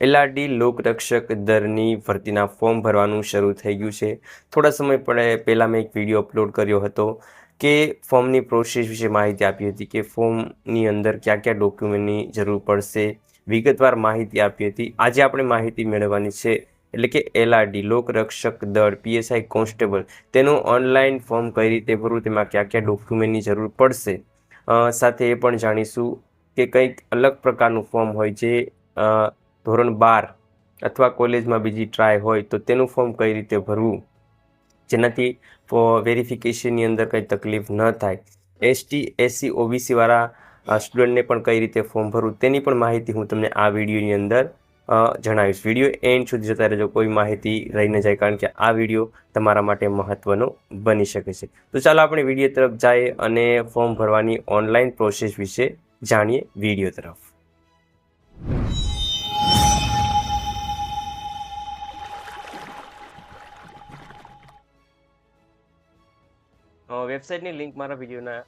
LRD લોકરક્ષક દળની ભરતીના form ભરવાનું શરૂ થઈ ગયું છે. થોડા સમય પહેલાં મેં એક વિડીયો અપલોડ કર્યો હતો કે ફોર્મની પ્રોસેસ વિશે માહિતી આપી હતી કે ફોર્મની અંદર કયા કયા ડોક્યુમેન્ટની જરૂર પડશે, વિગતવાર માહિતી આપી હતી. આજે આપણે માહિતી મેળવવાની છે એટલે કે એલઆરડી લોકરક્ષક દળ પીએસઆઈ કોન્સ્ટેબલ તેનું ઓનલાઈન ફોર્મ કઈ રીતે ભરવું, તેમાં કયા કયા ડોક્યુમેન્ટની જરૂર પડશે. સાથે એ પણ જાણીશું કે કંઈક અલગ પ્રકારનું ફોર્મ હોય જે ધોરણ 12 અથવા કોલેજમાં બીજી ટ્રાય હોય તો તેનું ફોર્મ કઈ રીતે ભરવું, જેનાથી વેરિફિકેશનની અંદર કંઈ તકલીફ ન થાય. એસટી એસસી ઓબીસી વાળા સ્ટુડન્ટને પણ કઈ રીતે ફોર્મ ભરવું તેની પણ માહિતી હું તમને આ વિડીયોની અંદર જણાવીશ. વિડીયો એન્ડ સુધી જતા રહેજો, કોઈ માહિતી રહી ન જાય, કારણ કે આ વિડીયો તમારા માટે મહત્વનો બની શકે છે. તો ચાલો આપણે વિડીયો તરફ જઈએ અને ફોર્મ ભરવાની ઓનલાઈન પ્રોસેસ વિશે જાણીએ વિડીયો તરફ. વેબસાઇટની લિંક મારા વિડીયોના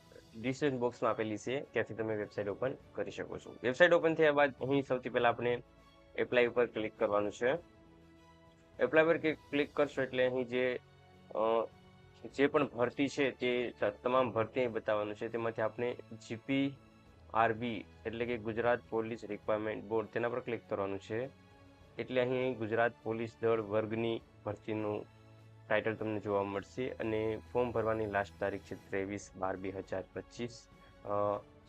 ડિસ્ક્રિપ્શન બોક્સમાં આપેલી છે, ત્યાંથી તમે વેબસાઇટ ઓપન કરી શકો છો. વેબસાઇટ ઓપન થયા બાદ અહીં સૌથી પહેલા આપણે એપ્લાય ઉપર ક્લિક કરવાનું છે. એપ્લાય પર ક્લિક કરશો એટલે અહીં જે પણ ભરતી છે તે તમામ ભરતી અહીં બતાવવાનું છે. તેમાંથી આપણે GPRB એટલે કે ગુજરાત પોલીસ રિક્વાયરમેન્ટ બોર્ડ તેના પર ક્લિક કરવાનું છે. એટલે અહીં ગુજરાત પોલીસ દળ વર્ગની ભરતીનું ટાઇટલ તમને જોવા મળશે અને ફોર્મ ભરવાની લાસ્ટ તારીખ છે 23/12/2025.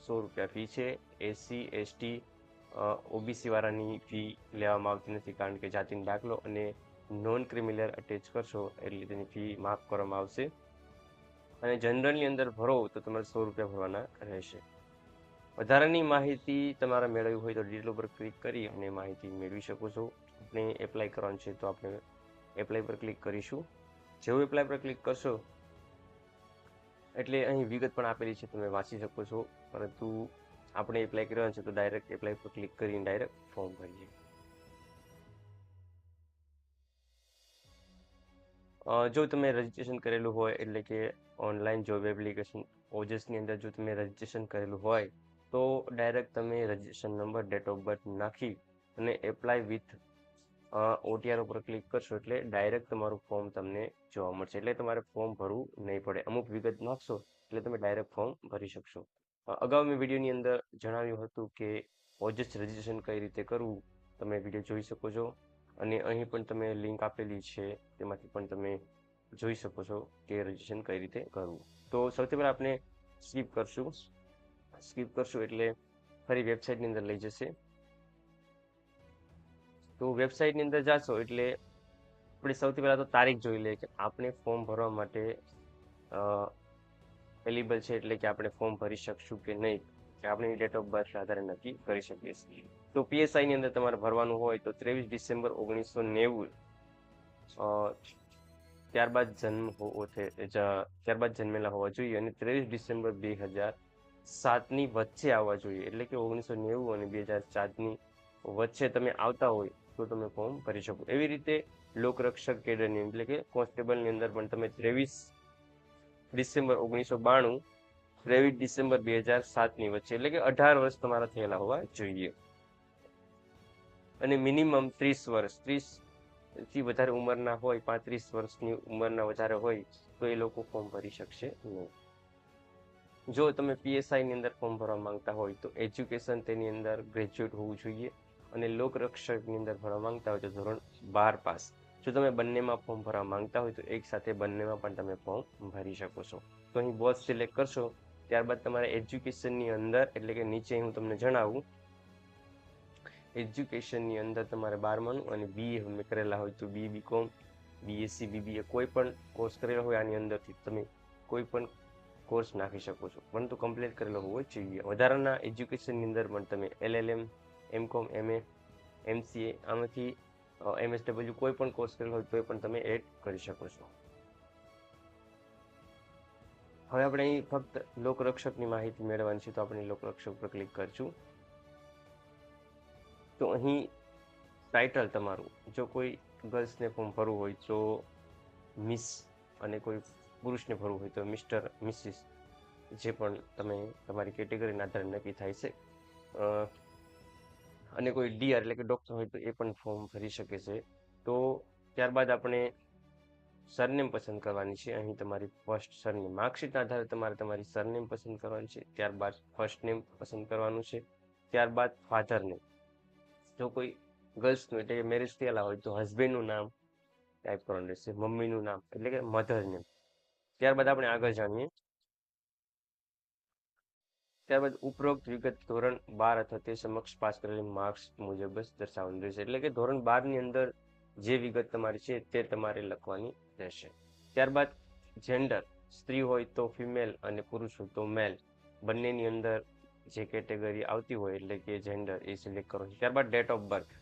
100 રૂપિયા ફી છે. એસસી એસટી ઓબીસી વાળાની ફી લેવામાં આવતી નથી, કારણ કે જાતિનો દાખલો અને નોન ક્રિમિનલ અટેચ કરશો એટલે તેની ફી માફ કરવામાં આવશે. અને જનરલની અંદર ભરો તો તમારે 100 રૂપિયા ભરવાના રહેશે. વધારાની માહિતી તમારે મેળવવી હોય તો ડિટેલ ઉપર ક્લિક કરી અને માહિતી મેળવી શકો છો. આપણે એપ્લાય કરવાનું છે તો આપણે એપ્લાય પર ક્લિક કરીશું. જેવું એપ્લાય પર ક્લિક કરશો એટલે અહીં વિગત પણ આપેલી છે, તમે વાંચી શકો છો. પરંતુ આપણે એપ્લાય કરવાનું છે તો ડાયરેક્ટ એપ્લાય પર ક્લિક કરીને ડાયરેક્ટ ફોર્મ ભરીએ. જો તમે રજીસ્ટ્રેશન કરેલું હોય એટલે કે ઓનલાઈન જોબ એપ્લિકેશન ઓજસની અંદર જો તમે રજીસ્ટ્રેશન કરેલું હોય તો ડાયરેક્ટ તમે registration number, date of birth નાખી અને એપ્લાય વિથ OTR ઉપર ક્લિક કરશો એટલે ડાયરેક્ટ તમારું ફોર્મ તમને જોવા મળશે. એટલે તમારે ફોર્મ ભરવું નહીં પડે. અમુક વિગત નાખશો એટલે તમે ડાયરેક્ટ ફોર્મ ભરી શકશો. અગાઉ મેં વિડીયોની અંદર જણાવ્યું હતું કે ઓજસ રજીસ્ટ્રેશન કઈ રીતે કરવું, તમે વિડીયો જોઈ શકો છો. અને અહીં પણ તમે લિંક આપેલી છે, તેમાંથી પણ તમે જોઈ શકો છો કે રજીસ્ટ્રેશન કઈ રીતે કરવું. તો સૌથી પહેલાં આપણે સ્કીપ કરશું એટલે ફરી વેબસાઇટની અંદર લઈ જશે. તો વેબસાઇટની અંદર જાશો એટલે આપણે સૌથી પહેલાં તો તારીખ જોઈ લઈએ કે આપણે ફોર્મ ભરવા માટે એલિબલ છે, એટલે કે આપણે ફોર્મ ભરી શકશું કે નહીં, કે આપણે ડેટ ઓફ બર્થ આધારે નક્કી કરી શકીએ છીએ. તો પીએસઆઈની અંદર તમારે ભરવાનું હોય તો 23 ડિસેમ્બર 1990 ત્યારબાદ જન્મેલા હોવા જોઈએ અને 23 ડિસેમ્બર 2007ની વચ્ચે આવવા જોઈએ. એટલે કે 1990 અને 2007ની વચ્ચે તમે આવતા હોય તો તમે ફોર્મ ભરી શકો. એવી રીતે લોકરક્ષક કેડરની એટલે કે કોન્સ્ટેબલની અંદર પણ તમે 23 ડિસેમ્બર 1992 23 ડિસેમ્બર 2007ની વચ્ચે એટલે કે 18 વર્ષ તમારા થયેલા હોવા જોઈએ અને મિનિમમ 30 વર્ષ 30થી વધારે ઉંમરના હોય, 35 વર્ષની ઉંમરના વધારે હોય તો એ લોકો ફોર્મ ભરી શકશે નહીં. જો તમે પીએસઆઈની અંદર ફોર્મ ભરવા માંગતા હોય તો એજ્યુકેશન તેની અંદર ગ્રેજ્યુએટ હોવું જોઈએ અને લોકરક્ષકની અંદર ભરવા માંગતા હોય તો ધોરણ 12 પાસ. જો તમે બંનેમાં ફોર્મ ભરવા માંગતા હોય તો એક સાથે બંનેમાં પણ તમે ફોર્મ ભરી શકો છો. તો અહીં બોથ સિલેક્ટ કરશો, ત્યારબાદ તમારે એજ્યુકેશનની અંદર એટલે કે નીચે હું તમને જણાવું, એજ્યુકેશનની અંદર તમારે 12માનું અને BA તમે કરેલા હોય તો BCom, BSc, BBA કોઈ પણ કોર્સ કરેલો હોય આની અંદરથી તમે કોઈ પણ કોર્સ નાખી શકો છો, પરંતુ કમ્પ્લીટ કરેલો હોવો જોઈએ. વધારાના એજ્યુકેશનની અંદર પણ તમે LLM, MCom, MA, MCA આમાંથી MSW કોઈ પણ કોર્સ કરેલો હોય તો પણ તમે એડ કરી શકો છો. હવે આપણે અહીં ફક્ત લોકરક્ષકની માહિતી મેળવવાની છે તો આપણે લોકરક્ષક પર ક્લિક કરશું. તો અહીં ટાઇટલ તમારું, જો કોઈ ગર્લ્સને ફોર્મ ભરવું હોય તો મિસ અને કોઈ પુરુષને ભરવું હોય તો મિસ્ટર, મિસિસ, જે પણ તમે તમારી કેટેગરીના આધારે નક્કી થાય છે. અને કોઈ ડીઆર એટલે કે ડોક્ટર હોય તો એ પણ ફોર્મ ભરી શકે છે. તો ત્યારબાદ આપણે સરનેમ પસંદ કરવાની છે. અહીં તમારી ફર્સ્ટ સરનેમ માર્કશીટના આધારે તમારે તમારી સરનેમ પસંદ કરવાની છે. ત્યારબાદ ફર્સ્ટ નેમ પસંદ કરવાનું છે. ત્યારબાદ ફાધર નેમ, જો કોઈ ગર્લ્સનું એટલે કે મેરેજ થયેલા હોય તો હસબેન્ડનું નામ ટાઈપ કરવાનું રહેશે, મમ્મીનું નામ એટલે કે મધર નેમ. ત્યારબાદ આપણે આગળ જાણીએ. ત્યારબાદ ઉપરોક્ત વિગત ધોરણ 12 અથવા તે સમક્ષ પાસ કરેલી માર્ક્સ મુજબ જ દર્શાવવાનું રહેશે. એટલે કે ધોરણ 12 ની અંદર જે વિગત તમારી છે તે તમારે લખવાની રહેશે. ત્યારબાદ જેન્ડર, સ્ત્રી હોય તો ફિમેલ અને પુરુષ હોય તો મેલ, બંનેની અંદર જે કેટેગરી આવતી હોય એટલે કે જેન્ડર એ સિલેક્ટ કરો. ત્યારબાદ date of birth.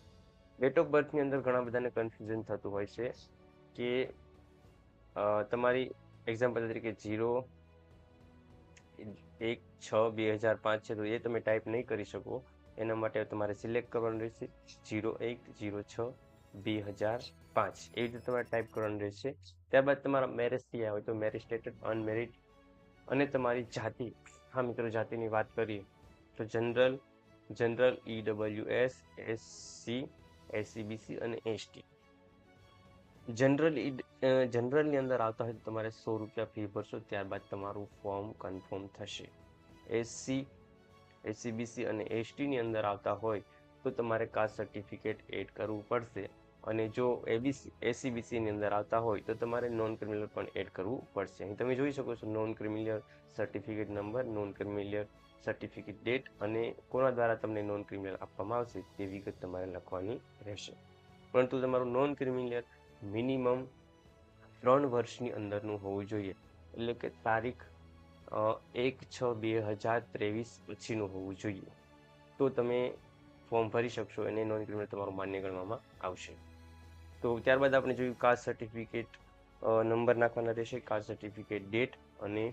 Date of બર્થની અંદર ઘણા બધાને કન્ફ્યુઝન થતું હોય છે કે તમારી એક્ઝામ્પલ તરીકે 01/6/2005 છે તો એ તમે ટાઈપ નહીં કરી શકો. એના માટે તમારે સિલેક્ટ કરવાનું રહેશે 01/06/2005 એ રીતે તમારે ટાઈપ કરવાનું રહેશે. ત્યારબાદ તમારા મેરેજ થયા હોય તો મેરેજ સ્ટેટસ, અનમેરિડ અને તમારી જાતિ. હા મિત્રો, જાતિની વાત કરીએ તો જનરલ, EWS, SC, SCBC અને ST. જનરલની અંદર આવતા હોય તો તમારે 100 રૂપિયા ફી ભરશો, ત્યારબાદ તમારું ફોર્મ કન્ફર્મ થશે. SC, SCBC અને STની અંદર આવતા હોય તો તમારે કાસ્ટ સર્ટિફિકેટ એડ કરવું પડશે. અને જો SCBCની અંદર આવતા હોય તો તમારે નોન ક્રિમિનલ પણ એડ કરવું પડશે. અહીં તમે જોઈ શકો છો non criminal certificate number, non criminal certificate date અને કોના દ્વારા તમને નોન ક્રિમિનલ આપવામાં આવશે તે વિગત તમારે લખવાની રહેશે. પરંતુ તમારું નોન ક્રિમિનલ મિનિમમ 3 વર્ષની અંદરનું હોવું જોઈએ. એટલે કે તારીખ 1/6/2023 પછીનું હોવું જોઈએ. તો તમે ફોર્મ ભરી શકશો અને નોન ક્રિમિનલ તમારું માન્ય ગણવામાં આવશે. તો ત્યારબાદ આપણે જોયું કાસ્ટ સર્ટિફિકેટ નંબર નાખવાના રહેશે, કાસ્ટ સર્ટિફિકેટ ડેટ અને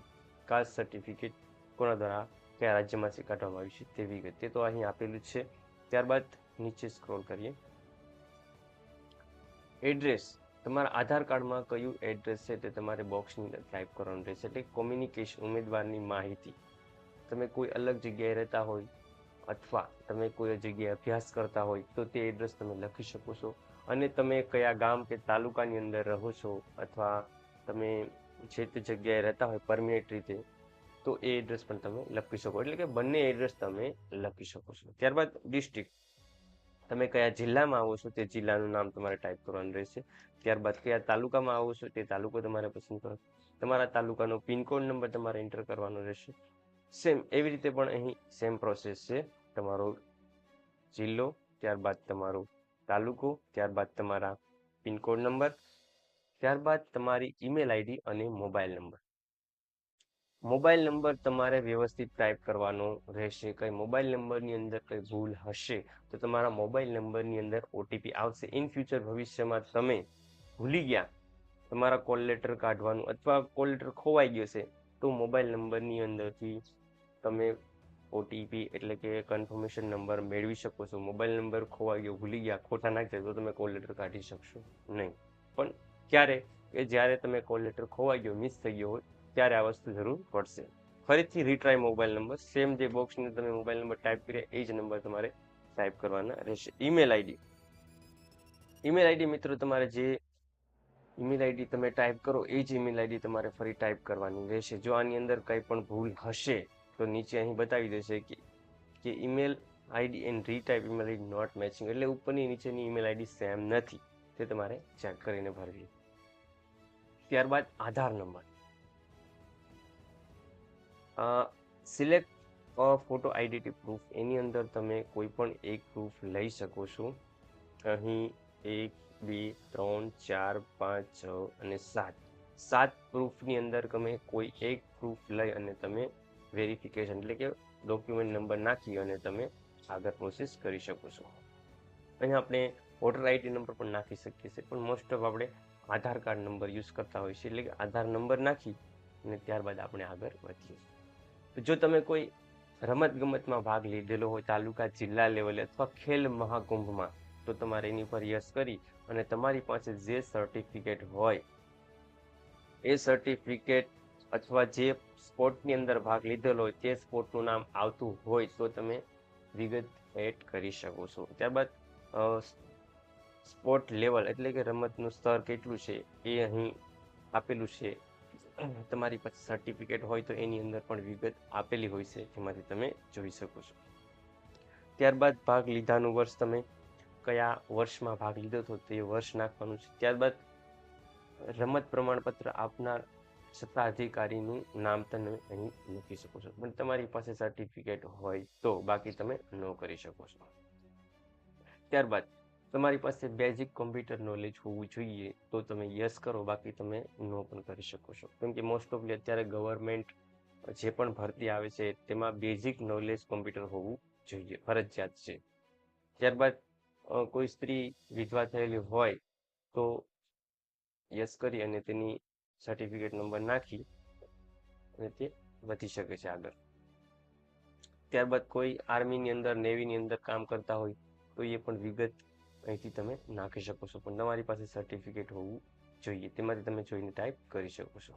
કાસ્ટ સર્ટિફિકેટ કોના દ્વારા કયા રાજ્યમાંથી કાઢવામાં આવ્યું છે તે વિગત. તે તો અહીં આપેલું જ છે. ત્યારબાદ નીચે સ્ક્રોલ કરીએ. એડ્રેસ, તમારા આધાર કાર્ડમાં કયું એડ્રેસ છે તે તમારે બોક્સની અંદર ટાઈપ કરવાનું રહેશે. એટલે કોમ્યુનિકેશન, ઉમેદવારની માહિતી. તમે કોઈ અલગ જગ્યાએ રહેતા હોય અથવા તમે કોઈ જગ્યાએ અભ્યાસ કરતા હોય તો તે એડ્રેસ તમે લખી શકો છો. અને તમે કયા ગામ કે તાલુકાની અંદર રહો છો અથવા તમે જે તે જગ્યાએ રહેતા હોય પરમિનેન્ટ રીતે તો એ એડ્રેસ પણ તમે લખી શકો. એટલે કે બંને એડ્રેસ તમે લખી શકો છો. ત્યારબાદ ડિસ્ટ્રિક્ટ, તમે કયા જિલ્લામાં આવો છો તે જિલ્લાનું નામ તમારે ટાઈપ કરવાનું રહેશે. ત્યારબાદ કયા તાલુકામાં આવો છો તે તાલુકો તમારે પસંદ કરો. તમારા તાલુકાનો પિનકોડ નંબર તમારે એન્ટર કરવાનો રહેશે. સેમ એવી રીતે પણ અહીં સેમ પ્રોસેસ છે. તમારો જિલ્લો, ત્યારબાદ તમારો તાલુકો, ત્યારબાદ તમારા પિનકોડ નંબર, ત્યારબાદ તમારી ઈમેલ આઈડી અને મોબાઈલ નંબર. મોબાઈલ નંબર તમારે વ્યવસ્થિત ટાઈપ કરવાનો રહેશે. કઈ મોબાઈલ નંબરની અંદર કઈ ભૂલ હશે તો તમારા મોબાઈલ નંબરની અંદર ઓટીપી આવશે. ઇન ફ્યુચર ભવિષ્યમાં તમે ભૂલી ગયા તમારા કોલ લેટર કાઢવાનું અથવા કોલ લેટર ખોવાઈ ગયો છે તો મોબાઈલ નંબરની અંદરથી તમે ઓટીપી એટલે કે કન્ફર્મેશન નંબર મેળવી શકો છો. મોબાઈલ નંબર ખોવાઈ ગયો, ભૂલી ગયા, ખોટા નાખી તો તમે કોલ લેટર કાઢી શકશો નહીં. પણ ક્યારે કે જ્યારે તમે કોલ લેટર ખોવાઈ ગયો, મિસ થઈ ગયો હોય ત્યારે આ વસ્તુ જરૂર પડશે. ફરીથી રીટ્રાય મોબાઈલ નંબર, સેમ જે બોક્સની તમે મોબાઈલ નંબર ટાઈપ કર્યા એ જ નંબર તમારે ટાઈપ કરવાના રહેશે. ઈમેલ આઈડી મિત્રો, તમારે જે ઈમેલ આઈડી તમે ટાઈપ કરો એ જ ઈમેલ આઈડી તમારે ફરી ટાઈપ કરવાની રહેશે. જો આની અંદર કંઈ પણ ભૂલ હશે તો નીચે અહીં બતાવી દેશે કે email ID and retype email ID not matching, એટલે ઉપરની નીચેની ઈમેલ આઈડી સેમ નથી, તે તમારે ચેક કરીને ભરવી. ત્યારબાદ Aadhaar number, select photo identity proof. એની અંદર તમે કોઈ પણ એક પ્રૂફ લઈ શકો છો. અહીં 1, 2, 3, 4, 5, 6 અને 7 પ્રૂફની અંદર તમે કોઈ એક પ્રૂફ લઈ અને તમે વેરિફિકેશન એટલે કે ડોક્યુમેન્ટ નંબર નાખી અને તમે આગળ પ્રોસેસ કરી શકો છો. અહીં આપણે વોટર આઈડી નંબર પણ નાખી શકીએ છીએ, પણ મોસ્ટ ઓફ આપણે આધાર કાર્ડ નંબર યુઝ કરતા હોઈએ છીએ. એટલે કે આધાર નંબર નાખી અને ત્યારબાદ આપણે આગળ વધીએ. તો જો તમે કોઈ રમત ગમતમાં ભાગ લીધેલો હોય તાલુકા જિલ્લા લેવલે અથવા ખેલ મહાકુંભમાં તો તમારે એની પર યસ કરી અને તમારી પાસે જે સર્ટિફિકેટ હોય એ સર્ટિફિકેટ અથવા જે સ્પોર્ટની અંદર ભાગ લીધેલો હોય તે સ્પોર્ટનું નામ આવતું હોય તો તમે વિગત એડ કરી શકો છો. ત્યારબાદ સ્પોર્ટ લેવલ એટલે કે રમતનું સ્તર કેટલું છે એ અહીં આપેલું છે. તમારી પાસે સર્ટિફિકેટ હોય તો એની અંદર પણ વિગત આપેલી હોય છે, જેમાંથી તમે જોઈ શકો છો. ત્યારબાદ ભાગ લીધાનું વર્ષ, તમે કયા વર્ષમાં ભાગ લીધો હતો તે વર્ષ નાખવાનું છે. ત્યારબાદ રમત પ્રમાણપત્ર આપનાર સત્તાધિકારીનું નામ તમે અહીં મૂકી શકો છો, પણ તમારી પાસે સર્ટિફિકેટ હોય તો, બાકી તમે ન કરી શકો છો. ત્યારબાદ તમારી પાસે બેઝિક કોમ્પ્યુટર નોલેજ હોવું જોઈએ તો તમે યસ કરો, બાકી તમે નો પણ કરી શકો છો. કેમ કે મોસ્ટ ઓફલી અત્યારે ગવર્મેન્ટ જે પણ ભરતી આવે છે તેમાં બેઝિક નોલેજ કોમ્પ્યુટર હોવું જોઈએ, ફરજિયાત છે. ત્યારબાદ કોઈ સ્ત્રી વિધવા થયેલી હોય તો યસ કરી અને તેની સર્ટિફિકેટ નંબર નાખી અને તે વધી શકે છે આગળ. ત્યારબાદ કોઈ આર્મીની અંદર, નેવીની અંદર કામ કરતા હોય તો એ પણ વિગત અહીંથી તમે નાખી શકો છો, પણ તમારી પાસે સર્ટિફિકેટ હોવું જોઈએ, તેમાંથી તમે જોઈને ટાઈપ કરી શકો છો.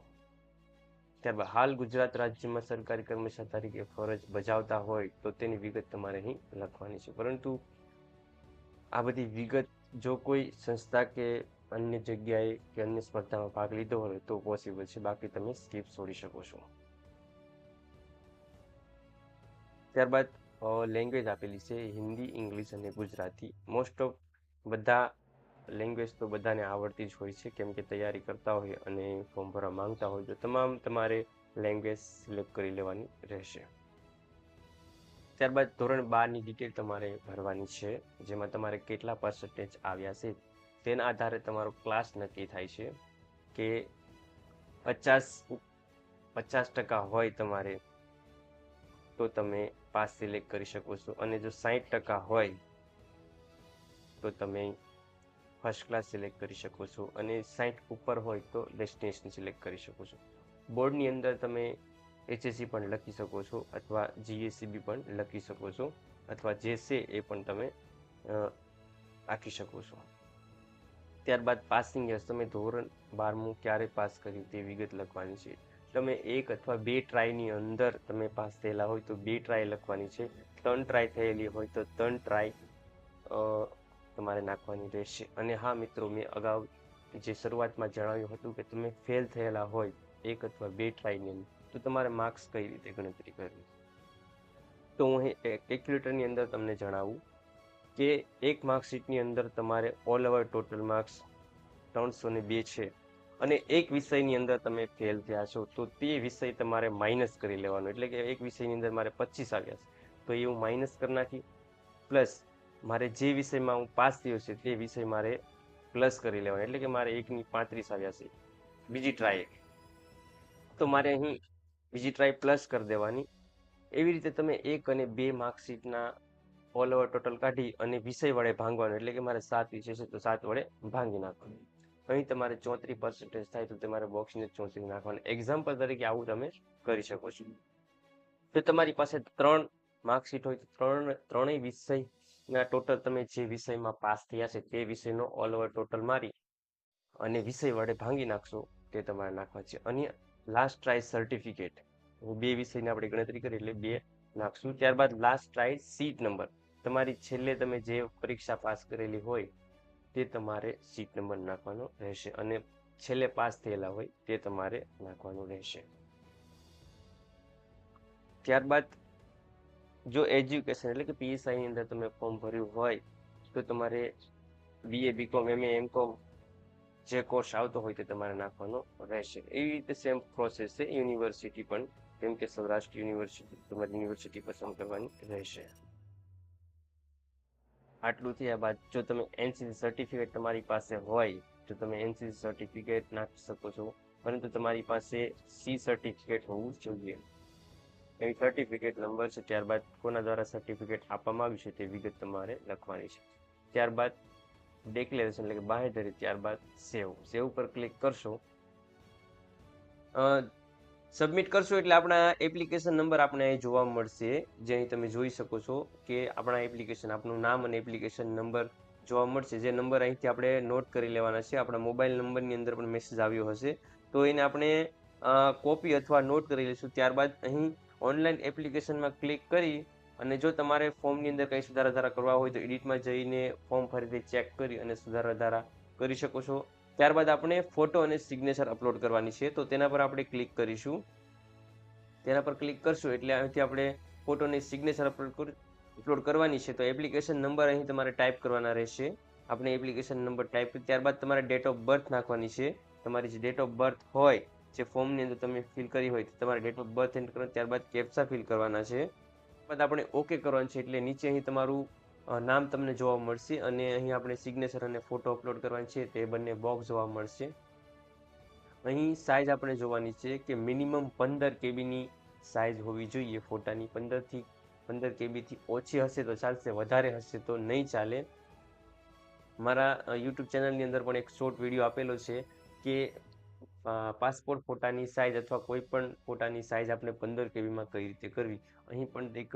ત્યારબાદ હાલ ગુજરાત રાજ્યમાં સરકારી કર્મચારી તરીકે ફરજ બજાવતા હોય તો તેની વિગત તમારે અહીં લખવાની છે. પરંતુ આ બધી વિગત જો કોઈ સંસ્થા કે અન્ય જગ્યાએ કે અન્ય સ્પર્ધામાં ભાગ લીધો હોય તો પોસિબલ છે, બાકી તમે સ્કીપ છોડી શકો છો. ત્યારબાદ લેંગ્વેજ આપેલી છે હિન્દી, ઇંગ્લિશ અને ગુજરાતી. મોસ્ટ ઓફ બધા લેંગ્વેજ તો બધાને આવડતી જ હોય છે, કેમ કે તૈયારી કરતા હોય અને ફોર્મ ભરવા માંગતા હોય તો તમારે લેંગ્વેજ સિલેક્ટ કરી લેવાની રહેશે. ત્યારબાદ ધોરણ 12ની ડિટેલ તમારે ભરવાની છે, જેમાં તમારે કેટલા પર્સન્ટેજ આવ્યા છે તેના આધારે તમારો ક્લાસ નક્કી થાય છે. કે 50% હોય તમારે તો તમે પાસ સિલેક્ટ કરી શકો છો, અને જો 60% હોય તો તમે ફર્સ્ટ ક્લાસ સિલેક્ટ કરી શકો છો, અને 60 ઉપર હોય તો ડેસ્ટિનેશન સિલેક્ટ કરી શકો છો. બોર્ડની અંદર તમે HSC પણ લખી શકો છો, અથવા GSCB પણ લખી શકો છો, અથવા જે છે એ પણ તમે રાખી શકો છો. ત્યારબાદ પાસિંગ યર્સ, તમે ધોરણ 12મું ક્યારે પાસ કર્યું તે વિગત લખવાની છે. તમે 1 અથવા 2 ટ્રાયની અંદર તમે પાસ થયેલા હોય તો 2 ટ્રાય લખવાની છે. 3 ટ્રાય થયેલી હોય તો 3 ટ્રાય તમારે નાખવાની રહેશે. અને હા મિત્રો, મેં અગાઉ જે શરૂઆતમાં જણાવ્યું હતું કે તમે ફેલ થયેલા હોય 1 અથવા 2 ટ્રાયની અંદર તો તમારે માર્ક્સ કઈ રીતે ગણતરી કરવી, તો હું કેલ્ક્યુલેટરની અંદર તમને જણાવું કે એક માર્કશીટની અંદર તમારે ઓલ ઓવર ટોટલ માર્ક્સ 302 છે, અને એક વિષયની અંદર તમે ફેલ થયા છો તો તે વિષય તમારે માઇનસ કરી લેવાનો. એટલે કે એક વિષયની અંદર મારે 25 આવ્યા છે તો એ હું માઇનસ કરી નાખી, પ્લસ મારે જે વિષયમાં હું પાસ થયો છે તે વિષય મારે પ્લસ કરી લેવાનો. એટલે કે મારે 1ની 35 આવ્યા છે બીજી ટ્રાય, તો મારે અહીં બીજી ટ્રાય પ્લસ કરી દેવાની. એવી રીતે તમે 1 અને 2 માર્કશીટના ઓલ ઓવર ટોટલ કાઢી અને વિષય વડે ભાંગવાનું. એટલે કે મારે 7 વિષય છે તો 7 વડે ભાંગી નાખવાનું. અહીં તમારે 34% થાય તો તમારે બોક્સને 34 નાખવાનું. એક્ઝામ્પલ તરીકે આવું તમે કરી શકો છો. તો તમારી પાસે 3 માર્કશીટ હોય તો ત્રણેય વિષયના ટોટલ તમે જે વિષયમાં પાસ થયા છે તે વિષયનો ઓલ ઓવર ટોટલ મારી અને વિષય વડે ભાંગી નાખશો તે તમારે નાખવા છે. અને લાસ્ટ ટ્રાય સર્ટિફિકેટ, 2 વિષયની આપણે ગણતરી કરી એટલે 2 નાખશું. ત્યારબાદ લાસ્ટ ટ્રાય સીટ નંબર, તમારી છેલ્લે તમે જે પરીક્ષા પાસ કરેલી હોય તે તમારે સીટ નંબર નાખવાનો રહેશે, અને છેલ્લે પાસ થયેલા હોય તે તમારે નાખવાનું રહેશે. ત્યારબાદ જો એજ્યુકેશન એટલે કે PSI ની અંદર તમે ફોર્મ ભર્યું હોય તો તમારે BA, BCom, MA, MCom જે કોર્સ આવતો હોય તે તમારે નાખવાનો રહેશે. એવી રીતે સેમ પ્રોસેસ છે યુનિવર્સિટી પણ, કેમ કે સૌરાષ્ટ્ર યુનિવર્સિટી તમારી યુનિવર્સિટી પસંદ કરવાની રહેશે. આટલું થયા બાદ જો તમે NCC સર્ટિફિકેટ તમારી પાસે હોય તો તમે NCC સર્ટિફિકેટ નાખી શકો છો, પરંતુ તમારી પાસે C સર્ટિફિકેટ હોવું જોઈએ. એવી સર્ટિફિકેટ નંબર છે, ત્યારબાદ કોના દ્વારા સર્ટિફિકેટ આપવામાં આવ્યું છે તે વિગત તમારે લખવાની છે. ત્યારબાદ ડિક્લેરેશન એટલે કે બાંહેધરી, ત્યારબાદ સેવ પર ક્લિક કરશો. સબમિટ કરશો એટલે આપણા એપ્લિકેશન નંબર આપણે અહીં જોવા મળશે, જે અહીં તમે જોઈ શકો છો કે આપણા એપ્લિકેશન, આપણું નામ અને એપ્લિકેશન નંબર જોવા મળશે. જે નંબર અહીંથી આપણે નોટ કરી લેવાના છે. આપણા મોબાઈલ નંબરની અંદર પણ મેસેજ આવ્યો હશે તો એને આપણે કોપી અથવા નોટ કરી લઈશું. ત્યારબાદ અહીં ઓનલાઈન એપ્લિકેશનમાં ક્લિક કરી અને જો તમારે ફોર્મની અંદર કંઈ સુધારા વધારા કરવા હોય તો એડિટમાં જઈને ફોર્મ ફરીથી ચેક કરી અને સુધારા વધારા કરી શકો છો. ત્યારબાદ આપણે ફોટો અને સિગ્નેચર અપલોડ કરવાની છે, તો તેના પર આપણે ક્લિક કરીશું. તેના પર ક્લિક કરશું એટલે અહીંથી આપણે ફોટો અને સિગ્નેચર અપલોડ કરવાની છે. તો એપ્લિકેશન નંબર અહીં તમારે ટાઈપ કરવાના રહેશે. આપણે એપ્લિકેશન નંબર ટાઈપ કરી ત્યારબાદ તમારે ડેટ ઓફ બર્થ નાખવાની છે. તમારી જે ડેટ ઓફ બર્થ હોય જે ફોર્મની અંદર તમે ફિલ કરી હોય તમારે ડેટ ઓફ બર્થ એન્ટર કરવાનું, ત્યારબાદ કેપ્ચા ફિલ કરવાના છે. ત્યારબાદ આપણે ઓકે કરવાનું છે એટલે નીચે અહીં તમારું નામ તમને જોવા મળશે અને અહીં આપણે સિગ્નેચર અને ફોટો અપલોડ કરવાની છે તે બંને બોક્સ જોવા મળશે. અહીં સાઇઝ આપણે જોવાની છે કે મિનિમમ 15 કેબીની સાઇઝ હોવી જોઈએ ફોટાની. 15 કેબીથી ઓછી હશે તો ચાલશે, વધારે હશે તો નહીં ચાલે. મારા યુટ્યુબ ચેનલની અંદર પણ એક શોર્ટ વિડીયો આપેલો છે કે પાસપોર્ટ ફોટાની સાઇઝ અથવા કોઈ પણ ફોટાની સાઇઝ આપણે 15 કેબીમાં કઈ રીતે કરવી. અહીં પણ એક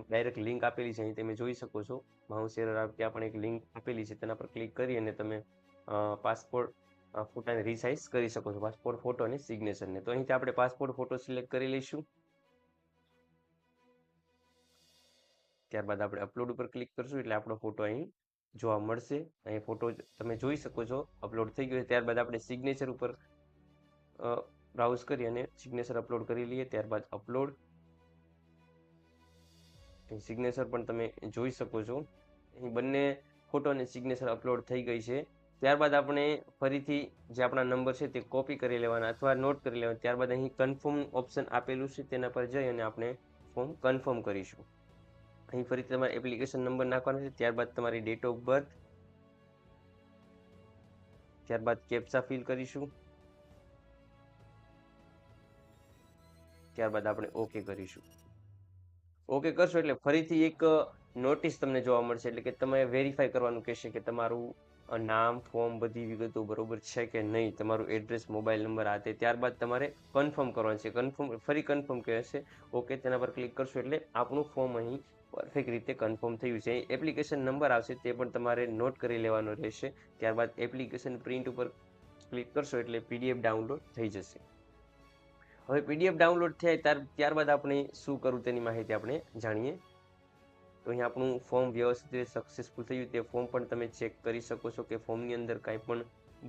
ડાયરેક્ટ લિંક આપેલી છે, અહીં તમે જોઈ શકો છો. માઉસ એરર આવે ત્યાં પણ એક લિંક આપેલી છે, તેના પર ક્લિક કરી અને તમે પાસપોર્ટ ફોટાને રીસાઇઝ કરી શકો છો, પાસપોર્ટ ફોટો અને સિગ્નેચરને. તો અહીંથી આપણે પાસપોર્ટ ફોટો સિલેક્ટ કરી લઈશું. ત્યારબાદ આપણે અપલોડ ઉપર ક્લિક કરશું એટલે આપણો ફોટો અહીં જોવા મળશે. અહીં ફોટો તમે જોઈ શકો છો અપલોડ થઈ ગયો. ત્યારબાદ આપણે સિગ્નેચર ઉપર બ્રાઉઝ કરી અને સિગ્નેચર અપલોડ કરી લઈએ. ત્યારબાદ અપલોડ સિગ્નેચર પણ તમે જોઈ શકો છો. અહીં બંને ફોટો અને સિગ્નેચર અપલોડ થઈ ગઈ છે. ત્યારબાદ આપણે ફરીથી જે આપણા નંબર છે તે કોપી કરી લેવાના અથવા નોટ કરી લેવાના. ત્યારબાદ અહીં કન્ફર્મ ઓપ્શન આપેલું છે તેના પર જઈ અને આપણે ફોર્મ કન્ફર્મ કરીશું. અહીં ફરીથી તમારે એપ્લિકેશન નંબર નાખવાનો છે, ત્યારબાદ તમારી ડેટ ઓફ બર્થ, ત્યારબાદ કેપ્ચા ફિલ કરીશું. ત્યારબાદ આપણે ઓકે કરીશું. ઓકે કરશો એટલે ફરીથી એક નોટિસ તમને જોવા મળશે, એટલે કે તમે વેરીફાઈ કરવાનું કહેશે કે તમારું નામ, ફોર્મ, બધી વિગતો બરોબર છે કે નહીં, તમારું એડ્રેસ, મોબાઈલ નંબર આ તે. ત્યારબાદ તમારે કન્ફર્મ કરવાનું છે. ફરી કન્ફર્મ કહેશે. ઓકે તેના પર ક્લિક કરશો એટલે આપણું ફોર્મ અહીં પરફેક્ટ રીતે કન્ફર્મ થયું છે. એપ્લિકેશન નંબર આવશે તે પણ તમારે નોટ કરી લેવાનો રહેશે. ત્યારબાદ એપ્લિકેશન પ્રિન્ટ ઉપર ક્લિક કરશો એટલે PDF ડાઉનલોડ થઈ જશે. હવે PDF ડાઉનલોડ થાય ત્યારબાદ આપણે શું કરવું તેની માહિતી આપણે જાણીએ. તો અહીં આપણું ફોર્મ વ્યવસ્થિત રીતે સક્સેસફુલ થયું તે ફોર્મ પણ તમે ચેક કરી શકો છો કે ફોર્મની અંદર કાંઈ પણ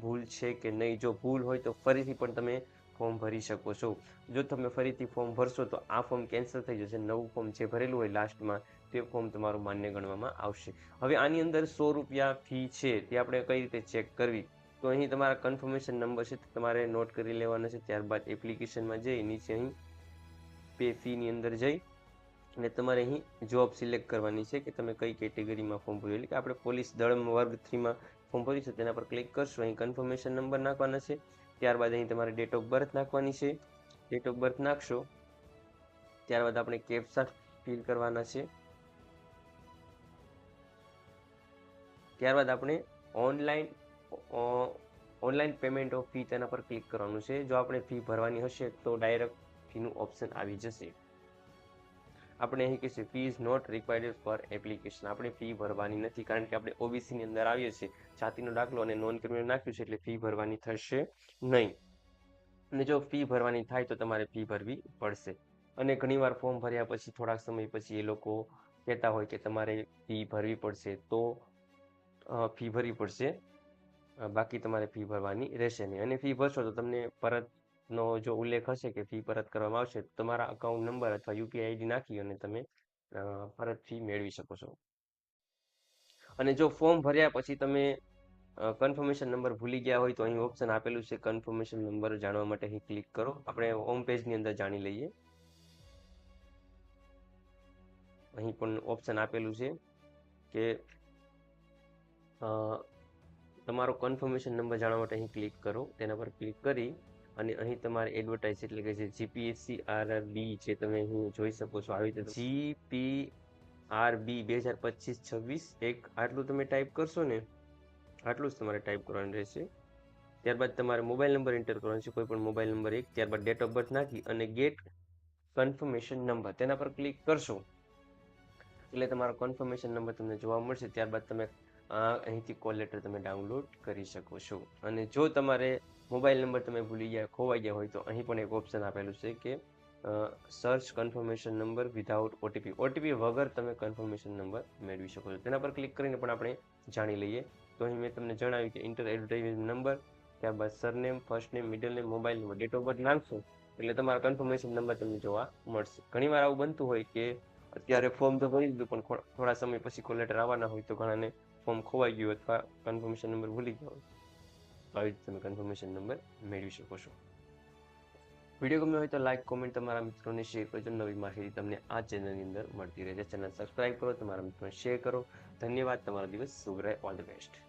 ભૂલ છે કે નહીં. જો ભૂલ હોય તો ફરીથી પણ તમે ફોર્મ ભરી શકો છો. જો તમે ફરીથી ફોર્મ ભરશો તો આ ફોર્મ કેન્સલ થઈ જશે. નવું ફોર્મ જે ભરેલું હોય લાસ્ટમાં તે ફોર્મ તમારું માન્ય ગણવામાં આવશે. હવે આની અંદર 100 રૂપિયા ફી છે તે આપણે કઈ રીતે ચેક કરવી. તો અહીં તમારા કન્ફર્મેશન નંબર છે તમારે નોટ કરી લેવાનો છે. ત્યારબાદ એપ્લિકેશનમાં જઈ નીચે અહીં પે ફીની અંદર જઈ અને તમારે અહીં જોબ સિલેક્ટ કરવાની છે કે તમે કઈ કેટેગરીમાં ફોર્મ ભર્યું. એટલે કે આપણે પોલીસ દળ વર્ગ 3માં ફોર્મ ભર્યું છે તેના પર ક્લિક કરશો. અહીં કન્ફર્મેશન નંબર નાખવાના છે. ત્યારબાદ અહીં તમારે ડેટ ઓફ બર્થ નાખવાની છે. ડેટ ઓફ બર્થ નાખશો ત્યારબાદ આપણે કેપ્ચા ફિલ કરવાના છે. ત્યારબાદ આપણે ઓનલાઈન પેમેન્ટ ઓફ ફી તેના પર ક્લિક કરવાનું છે. જો આપણે ફી ભરવાની હશે તો ડાયરેક્ટ ફીનું ઓપ્શન આવી જશે. આપણે અહીં કહીશું fee is not required for application. આપણે ફી ભરવાની નથી કારણ કે આપણે OBCની અંદર આવીએ છીએ, જાતિનો દાખલો અને નોન ક્રિમિનલ નાખ્યું છે એટલે ફી ભરવાની થશે નહીં. અને જો ફી ભરવાની થાય તો તમારે ફી ભરવી પડશે. અને ઘણીવાર ફોર્મ ભર્યા પછી થોડાક સમય પછી એ લોકો કહેતા હોય કે તમારે ફી ભરવી પડશે, તો ફી ભરવી પડશે, બાકી તમારે ફી ભરવાની રહેશે નહીં. અને ફી ભરશો તો તમને પરતનો જો ઉલ્લેખ હશે કે ફી પરત કરવામાં આવશે તો તમારા અકાઉન્ટ નંબર અથવા UPI ID નાખી અને તમે પરત ફી મેળવી શકો છો. અને જો ફોર્મ ભર્યા પછી તમે કન્ફર્મેશન નંબર ભૂલી ગયા હોય તો અહીં ઓપ્શન આપેલું છે કન્ફર્મેશન નંબર જાણવા માટે અહીં ક્લિક કરો. આપણે હોમ પેજની અંદર જાણી લઈએ. અહીં પણ ઓપ્શન આપેલું છે કે તમારો કન્ફર્મેશન નંબર જાણવા માટે અહીં ક્લિક કરો. તેના પર ક્લિક કરી અને અહીં તમારે એડવર્ટાઇઝ એટલે કે જે GPSC RRB જે તમે અહીં જોઈ શકો છો આવી રીતે GPRB 2025-26 એક આટલું તમે ટાઈપ કરશો ને, આટલું જ તમારે ટાઈપ કરવાનું રહેશે. ત્યારબાદ તમારે મોબાઈલ નંબર એન્ટર કરવાનો છે, કોઈ પણ મોબાઈલ નંબર એક. ત્યારબાદ ડેટ ઓફ બર્થ નાખી અને ગેટ કન્ફર્મેશન નંબર તેના પર ક્લિક કરશો એટલે તમારો કન્ફર્મેશન નંબર તમને જોવા મળશે. ત્યારબાદ તમે અહીંથી કોલ લેટર તમે ડાઉનલોડ કરી શકો છો. અને જો તમારે મોબાઈલ નંબર તમે ભૂલી ગયા, ખોવાઈ ગયા હોય તો અહીં પણ એક ઓપ્શન આપેલું છે કે search confirmation number without OTP. OTP વગર તમે કન્ફર્મેશન નંબર મેળવી શકો છો. તેના પર ક્લિક કરીને પણ આપણે જાણી લઈએ. તો અહીં મેં તમને જણાવ્યું કે ઇન્ટર એડવર્ટાઇઝ નંબર, ત્યારબાદ surname, first name, middle name, mobile number, date of birth નાખશો એટલે તમારા કન્ફર્મેશન નંબર તમને જોવા મળશે. ઘણીવાર આવું બનતું હોય કે અત્યારે ફોર્મ તો ભરી દીધું પણ થોડા સમય પછી કોલ લેટર આવવાના હોય તો ઘણાને ફોર્મ ખોવાઈ ગયું અથવા કન્ફર્મેશન નંબર ભૂલી ગયો હોય તો આવી રીતે તમે કન્ફર્મેશન નંબર મેળવી શકો છો. વિડીયો ગમ્યો હોય તો લાઈક, કોમેન્ટ તમારા મિત્રોને શેર કરજો. નવી માહિતી તમને આ ચેનલની અંદર મળતી રહે છે. ચેનલ સબસ્ક્રાઇબ કરો, તમારા મિત્રોને શેર કરો. ધન્યવાદ. તમારો દિવસ શુભ રહે. All the best.